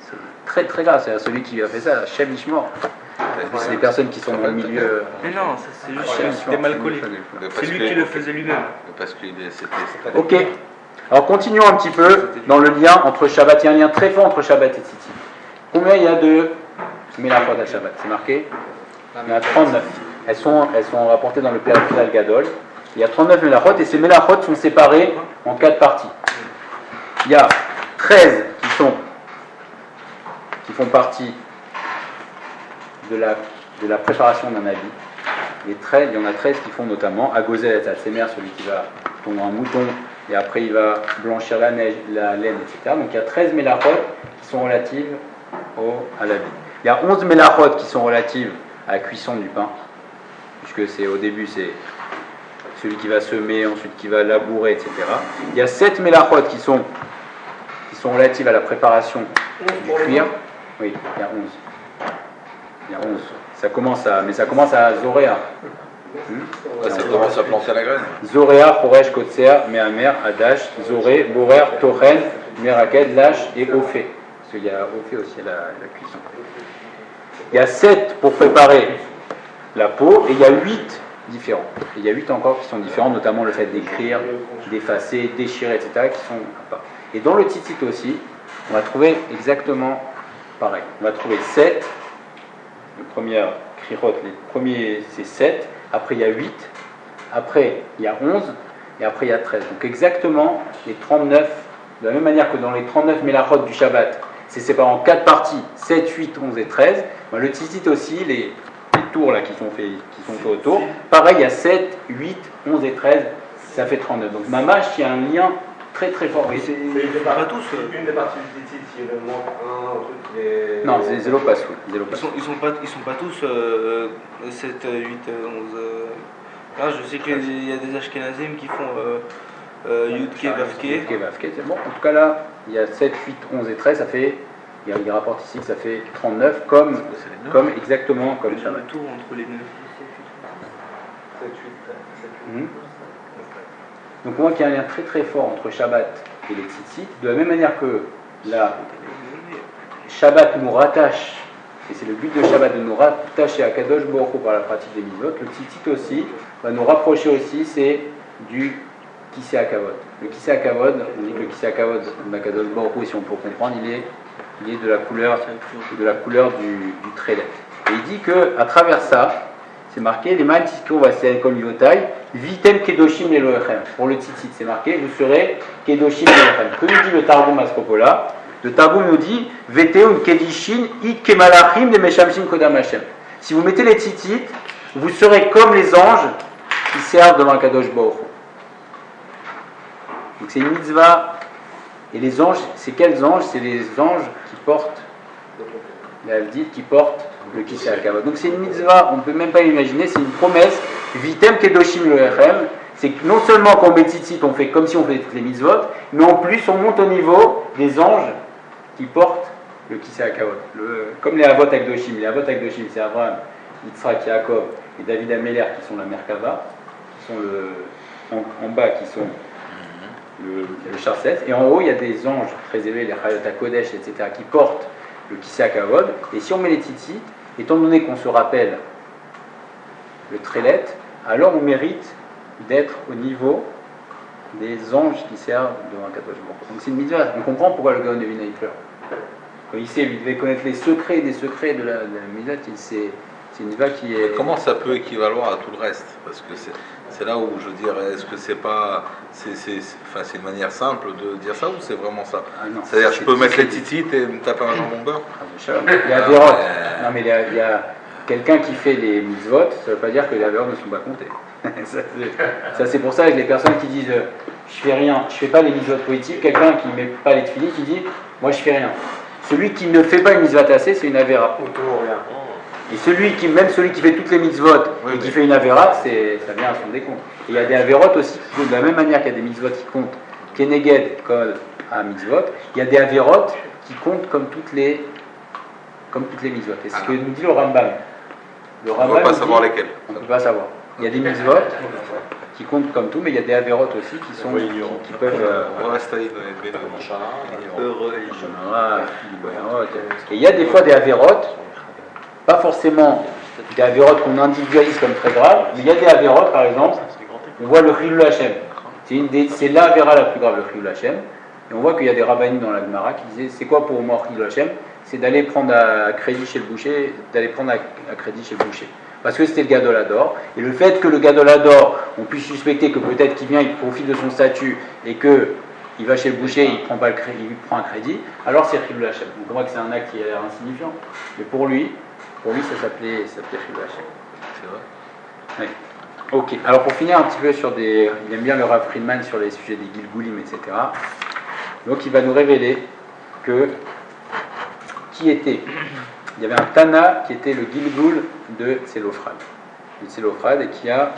c'est très très grave. C'est celui qui a fait ça, Shem Ishmor. C'est des personnes qui sont dans le milieu. Mais non, c'est juste que c'était mal collé. C'est lui qui le faisait lui-même. Parce que c'était. Ok. Alors continuons un petit peu dans le lien entre Shabbat. Il y a un lien très fort entre Shabbat et Tzitzit. Combien il y a de Melachot à Shabbat? C'est marqué? Il y en a 39. Elles sont rapportées dans le Perikal Gadol. Il y a 39 Melachot et ces Melachot sont séparées en 4 parties. Il y a 13 qui font partie de la préparation d'un habit. Il y en a 13 qui font notamment Agozel et Atsemer, celui qui va tomber un mouton et après il va blanchir la laine, etc. Donc il y a 13 Melachot qui sont relatives à l'habit. Il y a 11 Melachot qui sont relatives à la cuisson du pain, puisque au début c'est celui qui va semer, ensuite qui va labourer, etc. Il y a 7 Melachot qui sont relatives à la préparation du cuir. Oui, il y a 11. Il y a 11. Ça commence à Zoréa. Ça commence à planter la graine. Zoréa, Poresh, Kotser, Mehamer, Adash, Zoré, Borer, Tochen, Meraked, Lash et Ophé. Parce qu'il y a Ophé aussi à la cuisson. Il y a 7 pour préparer la peau et il y a 8 différents. Et il y a 8 encore qui sont différents, notamment le fait d'écrire, d'effacer, déchirer, etc. qui sont à part. Et dans le tzitzit aussi, on va trouver exactement pareil. On va trouver 7. Le premier krichot, les premiers c'est 7. Après il y a 8. Après il y a 11. et après il y a 13. Donc exactement les 39, de la même manière que dans les 39 mélachot du Shabbat, c'est séparé en 4 parties, 7, 8, 11 et 13, ben, le tzitzit aussi, les tours là qui sont faits autour, pareil, il y a 7, 8, 11 et 13, ça fait 39. Donc mamash, il y a un lien très très fort. C'est pas tous. Une des parties du titre, s'il y en manque un truc qui est. Non, c'est zélo pas sous. Ils sont pas tous 7, 8, 11. Là, je sais qu'il y a des Ashkenazim qui font Yudke, Vavke. C'est bon. En tout cas là, il y a 7, 8, 11 et 13, ça fait. Il rapporte ici que ça fait 39, comme exactement comme le Shabbat. tour entre les 9. 7, 8, 7, 8. Donc on voit qu'il y a un lien très très fort entre Shabbat et les tzitzit, de la même manière que la Shabbat nous rattache, et c'est le but de Shabbat de nous rattacher à Kadosh Baruch Hu par la pratique des mitzvot, le tzitzit aussi va nous rapprocher aussi, c'est du Kisei HaKavod. Le Kisei HaKavod, on dit que le Kisei HaKavod d'Akadosh Baruch Hu, si on peut comprendre, il est de la couleur du Trélet. Et il dit que à travers ça, c'est marqué les man tiskru vasel kol yotai vitem kedoshim leloechem. Pour le tzitzit, c'est marqué vous serez kedoshim leloechem. Que nous dit le Targum à ce propos-là? Le Targum nous dit veteun kedishin ik kemalachim de meshamshin kodam Hashem. Si vous mettez les tzitzit, vous serez comme les anges qui servent devant Kadosh Baruch Hu. Donc c'est une mitzvah. Et les anges, c'est quels anges? C'est les anges qui portent l'Avdil, qui portent le Kisei HaKavod. Donc c'est une mitzvah, on ne peut même pas imaginer, c'est une promesse. Vitem kedoshim leechem. C'est que non seulement quand on met tzitzit, on fait comme si on faisait toutes les mitzvot, mais en plus on monte au niveau des anges qui portent le Kisei HaKavod. Comme les Avot HaKadoshim. Les Avot HaKadoshim, c'est Abraham, Yitzhak, Yaakov et David Améler qui sont la Merkava, qui sont en bas, qui sont le Charset, et en haut il y a des anges très élevés, les Chayot HaKodesh, etc., qui portent le Kisei HaKavod. Et si on met les tzitzit, étant donné qu'on se rappelle le Trélet, alors on mérite d'être au niveau des anges qui servent devant Kadosh Baruch Hu. Donc c'est une mitzvah. On comprend pourquoi le Gaon de Vilna il pleure. Quand il sait, lui devait connaître les secrets des secrets de la mitzvah, c'est une mitzvah qui est. Comment ça peut équivaloir à tout le reste? Parce que c'est là où je veux dire, est-ce que c'est pas. C'est une manière simple de dire ça ou c'est vraiment ça? C'est-à-dire, je peux mettre les titites et me taper un jambon beurre? Il y a des rotes. Non, mais il y a quelqu'un qui fait des mitzvot, ça ne veut pas dire que les avérotes ne sont pas comptés. Ça, c'est pour ça que les personnes qui disent je fais rien, je fais pas les mitzvot positives, quelqu'un qui ne met pas les tefillin qui dit moi je fais rien. Celui qui ne fait pas une mitzvah tassée, c'est une avéra. Et même celui qui fait toutes les mitzvot et qui fait une avéra, ça vient à son décompte. Et il y a des avérotes aussi qui comptent de la même manière qu'il y a des mitzvot qui comptent keneged kol à mitzvot, il y a des avérotes qui comptent comme toutes les mitzvot. Et c'est ce que nous dit le Rambam. On ne va pas savoir lesquels. On ne peut pas savoir. Il y a des mitzvot qui comptent comme tout, mais il y a des avérotes aussi qui peuvent. Et il y a des fois des avérotes, pas forcément des avérotes qu'on individualise comme très graves, mais il y a des avérotes, par exemple, on voit le Chilul Hashem. C'est l'avéra la plus grave, le Chilul Hashem. Et on voit qu'il y a des rabbinim dans la Gemara qui disaient c'est quoi pour moi Chilul Hashem? C'est d'aller prendre à crédit chez le boucher, parce que c'était le Gadolador, et le fait que le Gadolador, on puisse suspecter que peut-être qu'il vient, il profite de son statut, et que il va chez le boucher, il prend un crédit, alors c'est Chilul Hashem. Donc on voit que c'est un acte qui est insignifiant, mais pour lui ça s'appelait Chilul Hashem. C'est vrai. Oui. Ok, alors pour finir un petit peu sur il aime bien le Rav Friedman sur les sujets des Gilgulim, etc. Donc il va nous révéler que il y avait un Tana qui était le Gilgul de Tselophrad. Et qui a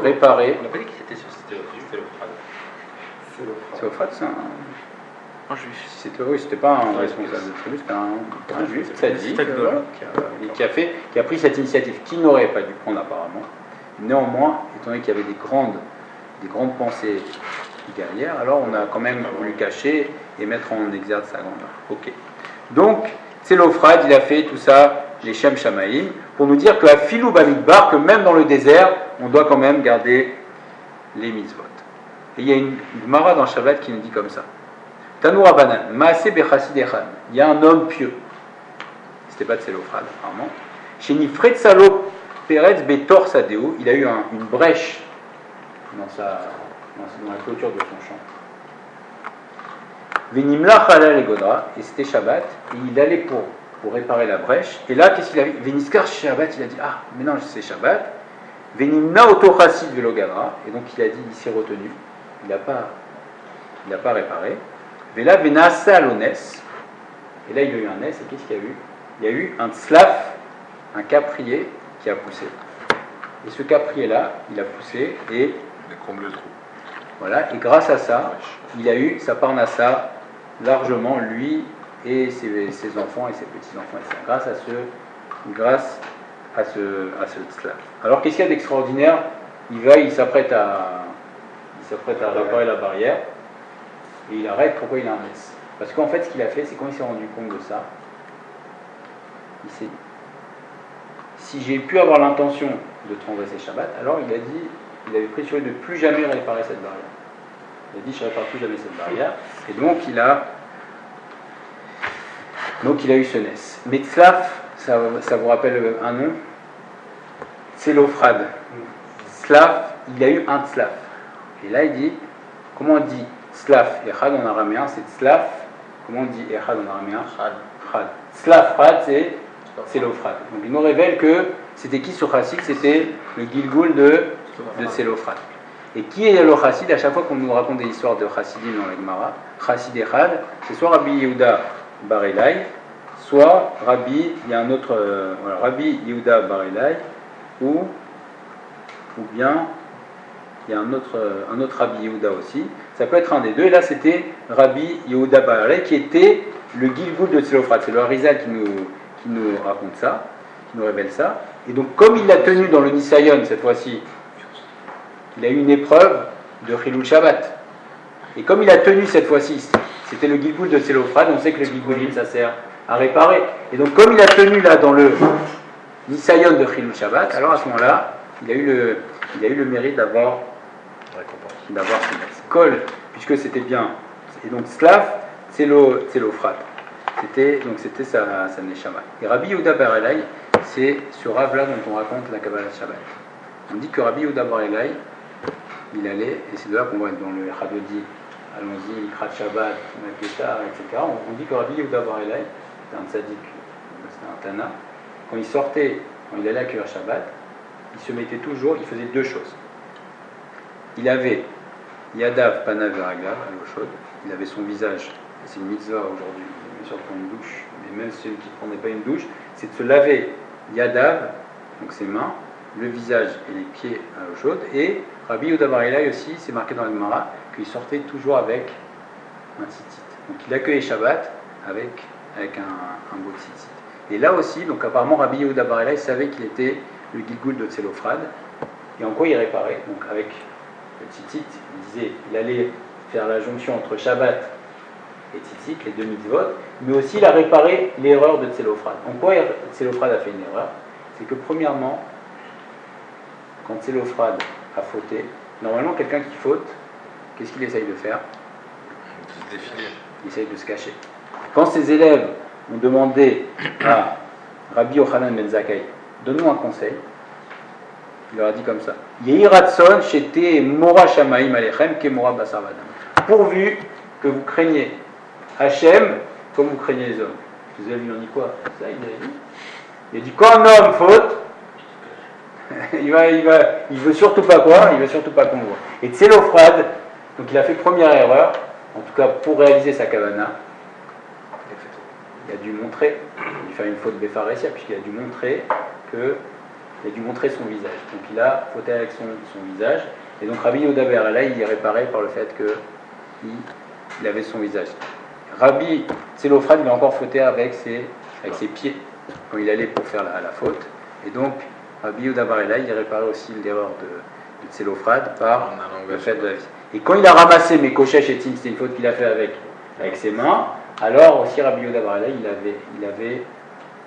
réparé. On n'a pas dit qui c'était sur Tselophrad. Tselophrad, c'est un juif. C'était pas un responsable de tribu, c'était un juif tzaddik qui a pris cette initiative, qui n'aurait pas dû prendre apparemment. Néanmoins, étant donné qu'il y avait des grandes pensées guerrières, alors on a quand même voulu cacher et mettre en exergue sa grandeur. Ok. Donc, Tselophrad, il a fait tout ça, les Shem Shamaïm, pour nous dire qu'à Filou Bamidbar, que même dans le désert, on doit quand même garder les mitzvot. Et il y a une Gemara dans Shabbat qui nous dit comme ça. Tanou Rabbanan, Maaseh Bechassid Echad. Il y a un homme pieux. C'était pas Tselophrad, apparemment. Chez Nifred Salo Peretz Betor Sadeo, il a eu une brèche dans dans la clôture de son champ. Venimla Chalal et Godra, et c'était Shabbat, et il allait pour réparer la brèche, et là, qu'est-ce qu'il a vu? Veniskar Shabbat, il a dit, ah, mais non, c'est Shabbat. Venimna Otochasid Velogadra, et donc il a dit, il s'est retenu, il n'a pas réparé. Vela Venasa Alones, et là il a eu un nes, et qu'est-ce qu'il y a eu? Il y a eu un tzlaf, un caprier qui a poussé. Et ce caprier-là, il a poussé, et Il a comblé le trou. voilà, et grâce à ça, il a eu sa parnassa largement, lui et ses enfants et ses petits-enfants. Et c'est grâce à ce tzlaf. Alors qu'est-ce qu'il y a d'extraordinaire? Il s'apprête à réparer la barrière, et il arrête. Pourquoi il a un mess? Parce qu'en fait, ce qu'il a fait, c'est quand il s'est rendu compte de ça, il s'est dit, si j'ai pu avoir l'intention de transgresser Shabbat, alors il avait pris sur lui de ne plus jamais réparer cette barrière. Il a dit, je ne répare plus jamais cette barrière. Et donc, il a eu ce nes. Mais tzlaf, ça vous rappelle un nom? Tselophrad. Tzlaf, il a eu un tzlaf. Et là, il dit, comment on dit tzlaf echad en araméen? C'est tzlaf. Comment on dit echad en araméen? Chad. Tzlaf, chad, c'est Tselophrad. Donc, il nous révèle que c'était qui ce chassid? C'était le Gilgul de Tselophrad. Et qui est le chassid? À chaque fois qu'on nous raconte des histoires de chassidim dans la Gemara, chassid echad, c'est soit Rabbi Yehuda Bar Elai, soit Rabbi, il y a un autre, Rabbi Yehuda Bar Elai, ou bien il y a un autre Rabbi Yehuda aussi. Ça peut être un des deux. Et là, c'était Rabbi Yehuda Bar Elai qui était le Gilgul de Tselophrad. C'est le Harizal qui nous raconte ça, qui nous révèle ça. Et donc, comme il l'a tenu dans le Nisayon cette fois-ci, il a eu une épreuve de Chilul Shabbat. Et comme il a tenu cette fois-ci, c'était le Gilgul de Tselophrad, on sait que le Gilgulim, ça sert à réparer. Et donc, comme il a tenu là dans le Nisayon de Chilul Shabbat, alors à ce moment-là, il a eu le mérite d'avoir ce kol, puisque c'était bien. Et donc, Slav, Tselophrad. C'était sa Neshama. Et Rabbi Yehuda Bar Elai, c'est ce Rav-là dont on raconte la Kabbalah Shabbat. On dit que Rabbi Yehuda Bar Elai, il allait, et c'est de là qu'on va être dans le Chadodi, allons-y, Ikrat Shabbat, Maketa, etc. On dit que Rabbi Yehuda Bar Elai, c'était un tzaddik, c'était un Tana, quand il allait accueillir Shabbat, il se mettait toujours, il faisait deux choses. Il avait Yadav, Panav, Veraglav, à l'eau chaude, il avait son visage, et c'est une mitzvah aujourd'hui, bien sûr prendre une douche, mais même celui qui ne prenait pas une douche, c'est de se laver Yadav, donc ses mains, le visage et les pieds à l'eau chaude. Et Rabbi Yehuda Bar Elai aussi, c'est marqué dans la Gemara, qu'il sortait toujours avec un tzitzit. Donc il accueillait Shabbat avec un beau tzitzit. Et là aussi, donc apparemment Rabbi Yehuda Bar Elai savait qu'il était le Gilgul de Tselophrad. Et en quoi il réparait? Donc avec le tzitzit, il allait faire la jonction entre Shabbat et tzitzit, les deux mitzvot, mais aussi il a réparé l'erreur de Tselophrad. En quoi Tselophrad a fait une erreur? C'est que premièrement, quand Tselophrad a fauté, normalement quelqu'un qui faute, qu'est-ce qu'il essaye de faire? De se défiler. Il essaye de se cacher. Quand ses élèves ont demandé à Rabbi Yochanan ben Zakkai, donne-nous un conseil, il leur a dit comme ça: Yehi Ratson shete mora shamaim alechem ke mora basar vadam. Pourvu que vous craignez Hachem comme vous craignez les hommes. Les élèves lui ont dit quoi? Ça, il a dit quand un homme faute, il veut surtout pas quoi? Il veut surtout pas qu'on le voit. Et Tselophrad, donc il a fait première erreur, en tout cas pour réaliser sa kavana, il a dû montrer, il a dû faire une faute bépharésia, puisqu'il a dû montrer son visage. Donc il a fauté avec son visage, et donc Rabbi Yehuda Bar Elai, il est réparé par le fait qu'il avait son visage. Rabbi Tselophrad, il a encore fauté avec ses pieds, quand il allait pour faire la faute, et donc Rabbi Yehuda Bar Elai, il réparait aussi l'erreur de Tselophrad par le fait de la vie. Et quand il a ramassé mes cochets chez Tim, c'était une faute qu'il a fait avec ses mains, alors aussi Rabbi Yehuda Bar Elai,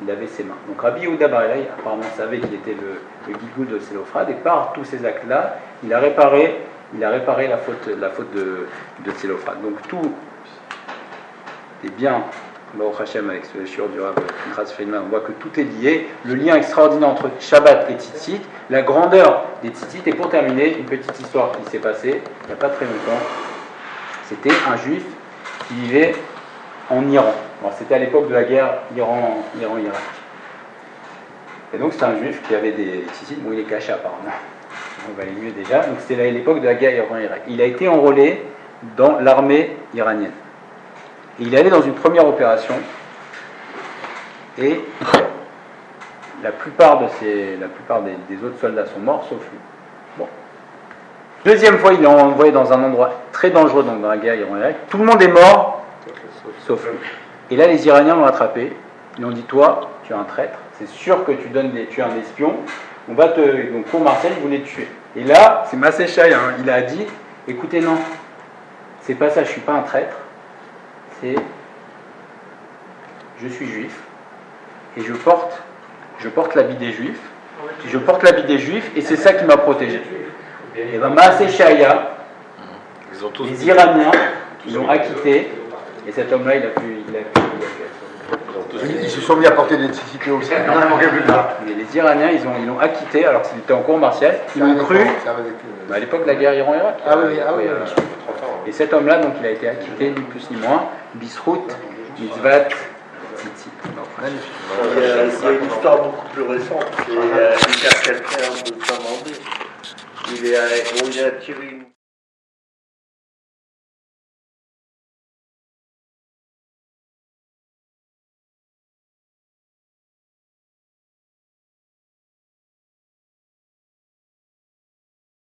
il avait ses mains. Donc Rabbi Yehuda Bar Elai apparemment savait qu'il était le Gilgul de Tselophrad, et par tous ces actes-là, il a réparé la faute de Tselophrad. Donc tous les biens Baruch Hashem, avec ce shiur du Rav Pinchas Feynman, on voit que tout est lié. Le lien extraordinaire entre Shabbat et Tzitzit, la grandeur des Tzitzit. Et pour terminer, une petite histoire qui s'est passée il n'y a pas très longtemps. C'était un juif qui vivait en Iran. Bon, c'était à l'époque de la guerre Iran-Irak. Et donc c'était un juif qui avait des tzitzit. Bon, il est caché apparemment. On va aller mieux déjà. Donc c'était à l'époque de la guerre Iran-Irak. Il a été enrôlé dans l'armée iranienne. Et il est allé dans une première opération. Et la plupart des autres soldats sont morts, sauf lui. Bon. Deuxième fois, il est envoyé dans un endroit très dangereux, donc dans la guerre Iran-Irak. Tout le monde est mort, sauf lui. Et là, les Iraniens l'ont attrapé. Ils ont dit, toi, tu es un traître. C'est sûr que tu es un espion. Donc pour Marcel, il voulait te tuer. Et là, c'est Massé Shai, il a dit, écoutez, non, c'est pas ça, je suis pas un traître. C'est, je suis juif. Et je porte l'habit des juifs. Je porte l'habit des juifs et c'est ça qui m'a protégé. Et bien Maaseh Shaya, les Iraniens, ils l'ont acquitté. Et cet homme-là, il a pu. Ils se sont mis à porter des nécessités aussi. Mais les Iraniens, ils l'ont acquitté alors qu'il était en cours martial. Ils l'ont cru. À l'époque de la guerre Iran-Irak. Ah oui. Et cet homme-là, donc, il a été acquitté, ni plus ni moins. Bisrout, Mitzvat, Tzitzit. Il y a une histoire beaucoup plus récente, c'est quelqu'un de Saint-Mandé. Il a tiré une